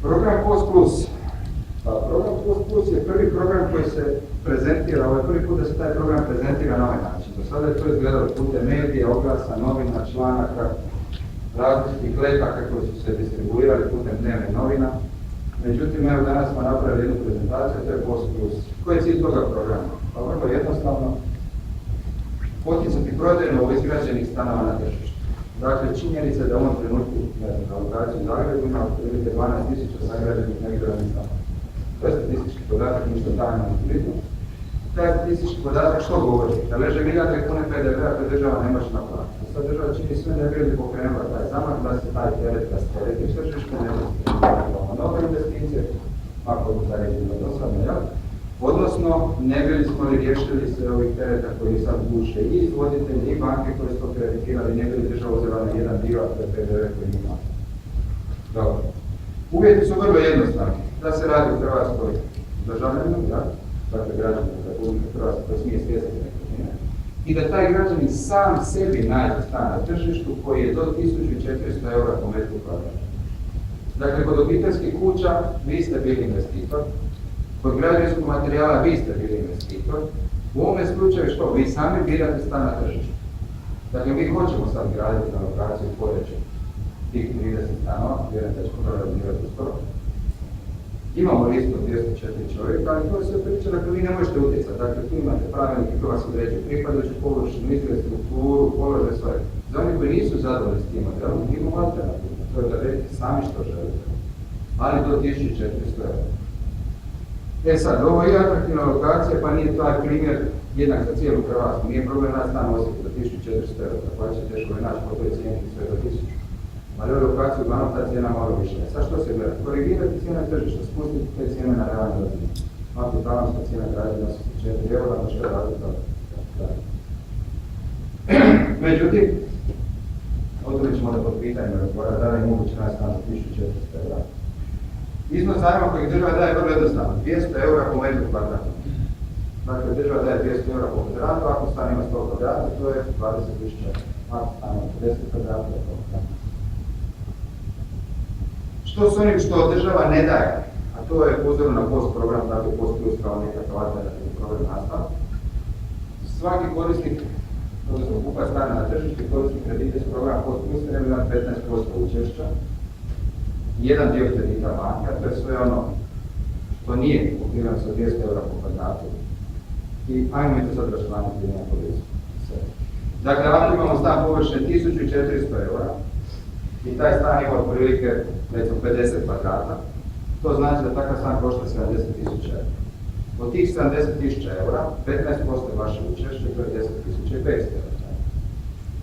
Program POS Plus. Program POS Plus je prvi program koji se prezentira, ovo je prvi put da se taj program prezentira na ovaj način. Do sada je to izgledalo putem medija, oglasa, novina, članaka, različitih letaka koji su se distribuirali putem dnevnih novina. Međutim, evo danas smo napravili jednu prezentaciju, to je POS Plus. Koji je cilj toga programa? Pa vrlo jednostavno, poticati prodaju novoizgrađenih stanova na tržištu. Dakle, činjenica da u ovom trenutku, na lokaciji u Zagrebu ima otprilike 12.000 sagrađenih neizgrađenih stanova. To je statistički podatak, ništa tajno ni bitno. Taj statistički podatak što govori? Da leže milijarde kune PDV-a koje država ne može naplatiti. Sad država čini sve da bi pokrenula taj zamah da se taj teret rastereti s tržišta, ne može nove investicije, ako da je bilo dosadno, jel? Odnosno, ne bili smo li riješili sve ovih tereta koji sad buše i izvoditelji i banke koje su to kreditirali, ne bili država uzela na jedan dio, a to je PDV koji ima. Dobro. Uvjeti su vrlo jednostavni. Da se radi u Hrvatskoj državljaninu, dakle građanin Republike Hrvatske koji smije stjecati nekretnine, i da taj građanin sam sebi nađe stan na tržištu koji je do 1400 eura po metru kvadratnom. Dakle, kod obiteljskih kuća vi ste bili investitor, kod građevinskog materijala vi ste bili investitor. U ovome slučaju što? Vi sami birate stan na tržištu. Dakle, mi hoćemo sad graditi na lokaciju Poreču tih 30 stanova, vjerujem da ćemo to realizirati uskoro. Imamo listu od 204 čovjeka, ali to je sve priča, dakle vi ne možete utjecati. Dakle, tu imate pravilnike koji vas određuju pripadajuću površinu, infrastrukturu, položaj svoje. Za oni koji nisu zadovoljni s tim modelom, imamo alternativu. To je da redite sami što želite. Ali do 1400 eura. E sad, ovo je atraktivna lokacija, pa nije taj primjer jednak za cijelu Hrvatsku. Nije problem naći stan u Osijeku do 1400 eura, pa će teško je naći po toj cijeni sve do 1000. Ali u lokaciju uglavnom ta cijena malo više. Sad što se gleda? Korigirati cijena tržišta, spustiti te cijene na realnu razinu. Ako je talanska cijena građana 84 eura, onda što je razlika. Međutim, o tome ćemo da pod pitanjima razgovarati, da li je moguće naći stan za 1400 eura. Iznos zajma kojeg država daje vrlo jednostavno, 200 eura po metru kvadratnom. Dakle, država daje 200 eura po kvadratu, ako stan ima 100 kvadrata, to je 20.000 eura. Ako stan ima 50 kvadrata, to je 100 kvadrata. Što s onim što država ne daje, a to je uzorno na POS program, dakle POS Plus kao nekakav alternativni program nastao. Svaki korisnik, odnosno kupac stana na tržištu, korisnik kredite s programa POS Plus treba imati 15% učešća. Jedan dio kredita banka, to je sve ono što nije pokriveno sa 200 eura po kvadratu. I ajmo mi to sad računati na policiju. Dakle, ako imamo stan površine 1400 eura, i taj stan ima otprilike, recimo, 50 kvadrata, to znači da takav stan košta 70.000 eura. Od tih 70.000 eura, 15% vaše učešće, to je 10.500 eura.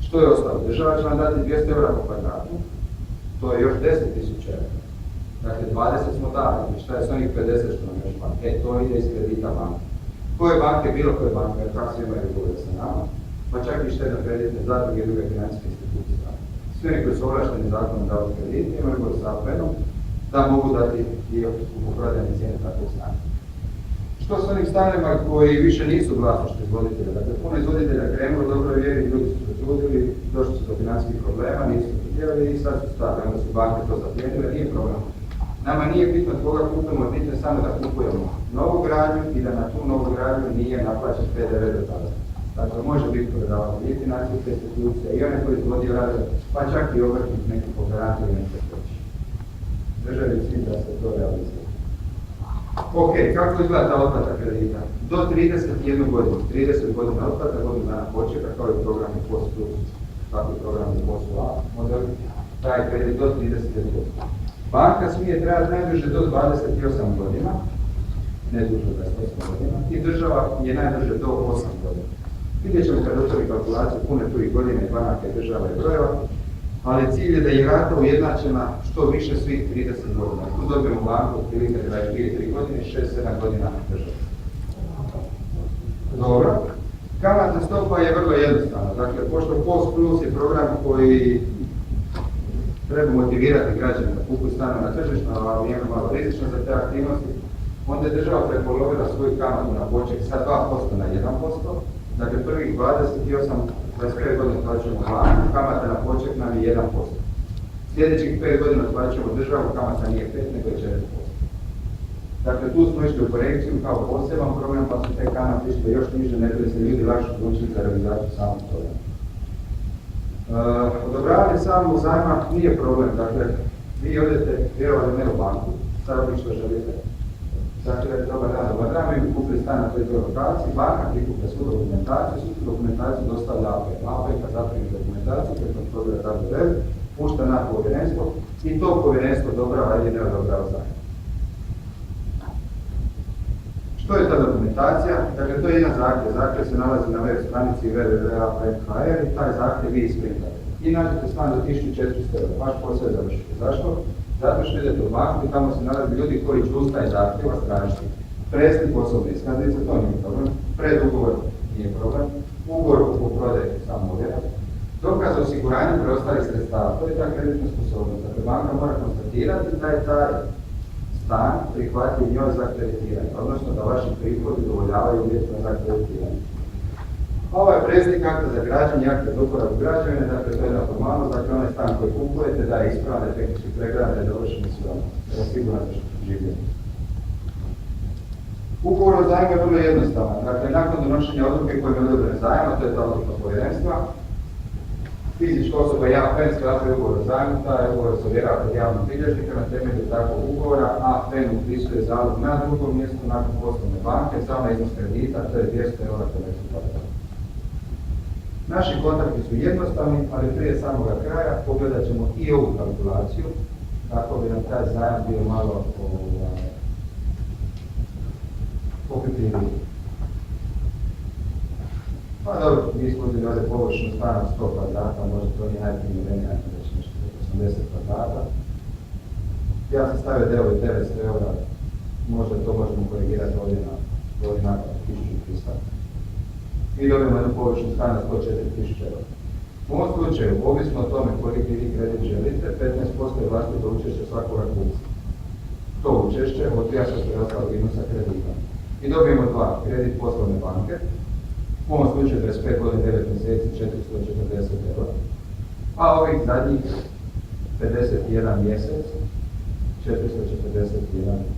Što je ostalo? Država će vam dati 200 eura po kvadratu, to je još 10.000 eura. Dakle, 20 smo dali, i šta je s onih 50 što nam još banke? To ide iz kredita banke. Koje banke, bilo koje banke, jer kako se imaju ugovore sa nama, pa čak i štedno-kreditne zadruge i druge financijske institucije. Svi oni koji su ovlašteni zakonom da od kredita imaju ugovor sa APN-om, da mogu dati i kupoprodajne cijene takvog stana. Što s onim stanima koji više nisu vlasništvo izvoditelja? Dakle, puno izvoditelja krenulo, dobro je vjeri, ljudi su razudili, došli su do financijskih problema, nisu htjeli i sad su stali, onda su banke to zaplijenile, nije problem. Nama nije bitno koga kupujemo, bitno je samo da kupujemo novu gradnju i da na tu novu gradnju nije naplaćen PDV do tada. Dakle, može biti prodavati i financijske institucije, i one koji izvodio rade, pa čak i obrtnik neki kooperanti ili neki slični. Državi cilj da se to realizira. Ok, kako izgleda ta otplata kredita? Do 31 godinu, 30 godina otplata, godinu dana počeka, kao i program i POS Plus, tako i program i POS A, model, taj kredit do 31 godina. Banka smije trajati najduže do 28 godina, ne duže od 28 godina, i država je najduže do 8 godina. Vidjet ćemo kad otvori kalkulaciju pune tu i godine i banaka i država i brojeva, ali cilj je da je rata ujednačena što više svih 30 godina. Tu dobijemo banku otprilike 22-3 godine, 6-7 godina država. Dobro. Kamatna stopa je vrlo jednostavna. Dakle, pošto POS Plus je program koji treba motivirati građane da kupuju stanove na tržištu, ali je malo rizično za te aktivnosti, onda je država prepolovila svoju kamatu na poček sa 2% na 1%. Dakle, prvih 25 godina plaćamo banku, kamata na poček nam je 1%. Sljedećih 5 godina plaćamo državu, kamata nije 5 nego je 4%. Dakle, tu smo išli u korekciju kao poseban program, pa su te kamate išle još niže, ne bi se ljudi lakše odlučili za realizaciju samog programa. Odobravanje samog zajma nije problem, dakle, vi odete vjerovali ne u banku, sad vi što želite. Dakle, dobar dan, mi bi kupili stan na toj lokaciji, banka prikuplja svu dokumentaciju dostavlja APN. APN kad zaprimi dokumentaciju, kad kontrolira WWF, pušta na povjerenstvo i to povjerenstvo odobrava ili ne odobrava zajam. Što je ta dokumentacija? Dakle, to je jedan zahtjev. Zahtjev se nalazi na web stranici www.apn.hr i taj zahtjev vi isprintate. I nađete stan do 1400 €. Vaš posao je završiti. Zašto? Zato što idete u banku i tamo se nalazi ljudi koji će uz taj zahtjev tražiti. Preslik osobne iskaznice, to nije problem. Predugovor nije problem. Ugovor o kupoprodaji samo ovjera. Dokaz osiguranja preostalih sredstava, to je ta kreditna sposobnost. Dakle, banka mora konstatirati da je taj stan prihvatljiv njoj za kreditiranje, odnosno da vaši prihodi udovoljavaju uvjetima za kreditiranje. Ovo je preslik akta za građenje, akta za uporabu građevine, dakle to je jedna formalnost, dakle onaj stan koji kupujete da je ispravan, da je tehnički pregledan, da je dovršen i sve ono, da je siguran za življenje. Ugovor o zajmu je vrlo jednostavan, dakle nakon donošenja odluke kojim je odobren zajam, to je ta odluka povjerenstva, fizička osoba i APN sklapaju ugovor o zajmu, taj ugovor se ovjerava kod javnog bilježnika na temelju takvog ugovora, APN upisuje zalog na drugom mjestu nakon poslovne banke, samo iznos kredita, to je 200 € po metru kvadratnom. Naši kontakti su jednostavni, ali prije samoga kraja pogledat ćemo i ovu kalkulaciju, kako bi nam taj zajam bio malo opipljiviji. Pa dobro, mi smo uzeli ovdje površinu stana 100 kvadrata, možda to nije najprimjerenije, ajmo reći nešto 80 kvadrata. Ja sam stavio 900 €, možda to možemo korigirati ovdje na nakon 1300. Mi dobijemo jednu površinu stana 104.000 €. U ovom slučaju, ovisno o tome koliki vi kredit želite, 15% je vlastito učešće svakoga kupca. To učešće odbija se preostalog iznosa kredita. I dobijemo dva, kredit poslovne banke, u ovom slučaju 25 godina 9 mjeseci 440 €, a ovih zadnjih 51 mjesec 441 €.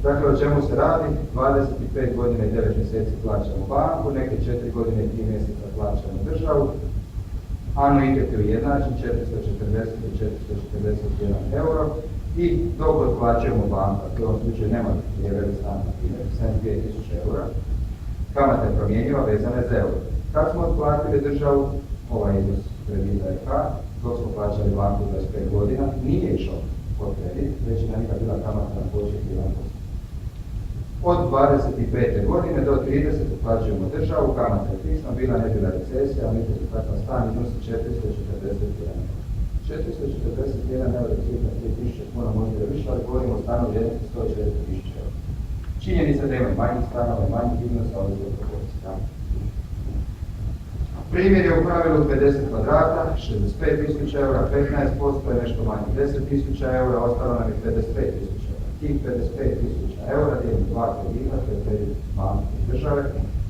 Dakle, o čemu se radi? 25 godina i 9 mjeseci plaćamo banku, neke 4 godine i 3 mjeseca plaćamo državu, anuitet je ujednačen 440 i 441 € i dok otplaćujemo banka, u ovom slučaju nema prijeveli stan, na primjer, 72.000 €, kamata je promjenjiva, vezana je za euro. Kad smo otplatili državu, ovaj iznos kredita je dok smo plaćali banku 25 godina, nije išao pod kredit, već je na njega bila kamata na počet 1%. Od 25. godine do 30. plaćujemo državu, kamata je fiksna, bila ne bila recesija, ali niti je takav stan iznosi 441 €. 441 € je cirka 3.000 kuna, možda je više, ali govorimo o stanu vrijednosti 140.000 €. Činjenica da ima manjih stanova, manjih iznosa, ali je proporcija. Primjer je u pravilu 50 kvadrata, 65.000 €, 15% je nešto manje 10.000 €, ostalo nam je 55.000 €. Tih 55.000 € dijelim dva kredita, to je kredit banke i države.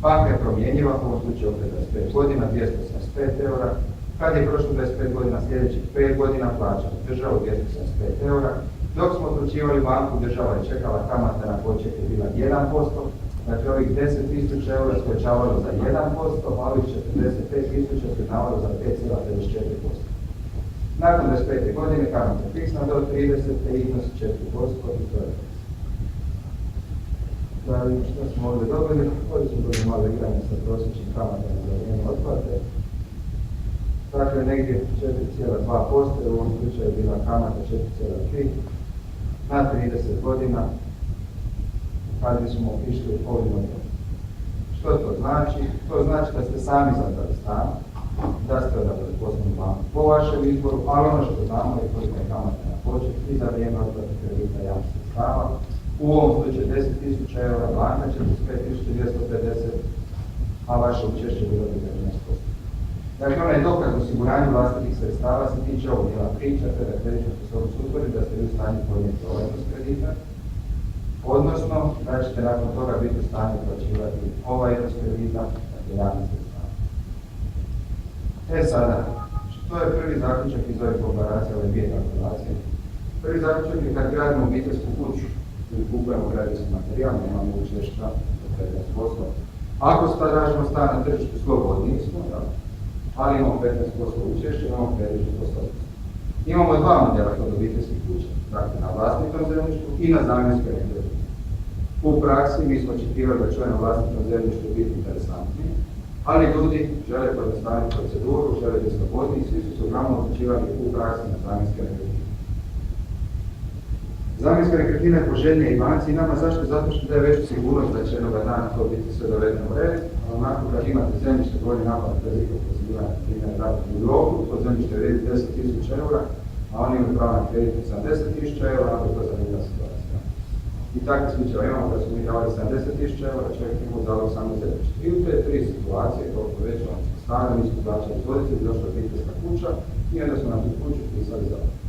Banka je promjenjiva, u ovom slučaju opet 25 godina, 275 €. Kad je prošlo 25 godina, sljedećih 5 godina plaćamo državu 275 €. Dok smo otplaćivali banku, država je čekala, kamata na poček je bila 1%. Dakle, ovih 10.000 € skočavalo za 1%, a ovih 45.000 skočavalo za 5,54%. Nakon 25. godine kamata je fiksna do 30. iznosi 4% i to je fiksno. Znači, što smo ovdje dobili? Ovdje smo dobili malo igranje sa prosječnim kamatama za vrijeme otplate. Dakle, negdje 4,2%, u ovom slučaju je bila kamata 4,3%. Na 30 godina, kad bismo išli ovim odnosno. Što to znači? To znači da ste sami zabrali stan, da ste odabrali poslovnu banku po vašem izboru, ali ono što znamo je koliko je kamata na počet i za vrijeme otplate kredita javnih sredstava. U ovom slučaju 10.000 €, banka 45.250, a vaše učešće bilo bi 15%. Dakle, onaj dokaz o osiguranju vlastitih sredstava se tiče ovog dijela priča, te da kreditna sposobnost utvrdi da ste vi u stanju podnijeti ovaj iznos kredita, odnosno da ćete nakon toga biti u stanju plaćivati ovaj iznos kredita, dakle javnih sredstava. Sada, Što je prvi zaključak iz ove komparacije, ove dvije kalkulacije? Prvi zaključak je kad gradimo obiteljsku kuću ili kupujemo građevinski materijal, nemamo učešća od 15%. Ako tražimo stan na tržištu, slobodniji smo, ali imamo 15% učešća, imamo kreditu po 100%. Imamo dva modela kod obiteljskih kuća, dakle na vlastitom zemljištu i na zamjenskoj nekretnini. U praksi mi smo očekivali da će na vlastitom zemljištu biti interesantnije, ali ljudi žele pojednostaviti proceduru, žele biti slobodni i svi su se uglavnom odlučivali u praksi na zamjenske nekretnine. Zamjenska nekretnina je poželjnija i banci i nama. Zašto? Zato što daje veću sigurnost da će jednoga dana to biti sve dovedeno u red, a onako kad imate zemljište koji je napad bez ikog pozivanja, primjer rada u Europu, to zemljište vredi 10.000 eura, a oni imaju pravo na kredit 70.000 eura, onda je to zanimljiva situacija. I takve slučajeva imamo kad smo mi davali 70.000 eura, čovjek imao zalog samo zemljište. I u te tri situacije, koliko već on stane, mi smo plaćali izvoditelj, došla obiteljska kuća i onda smo na tu kuću pisali zalog.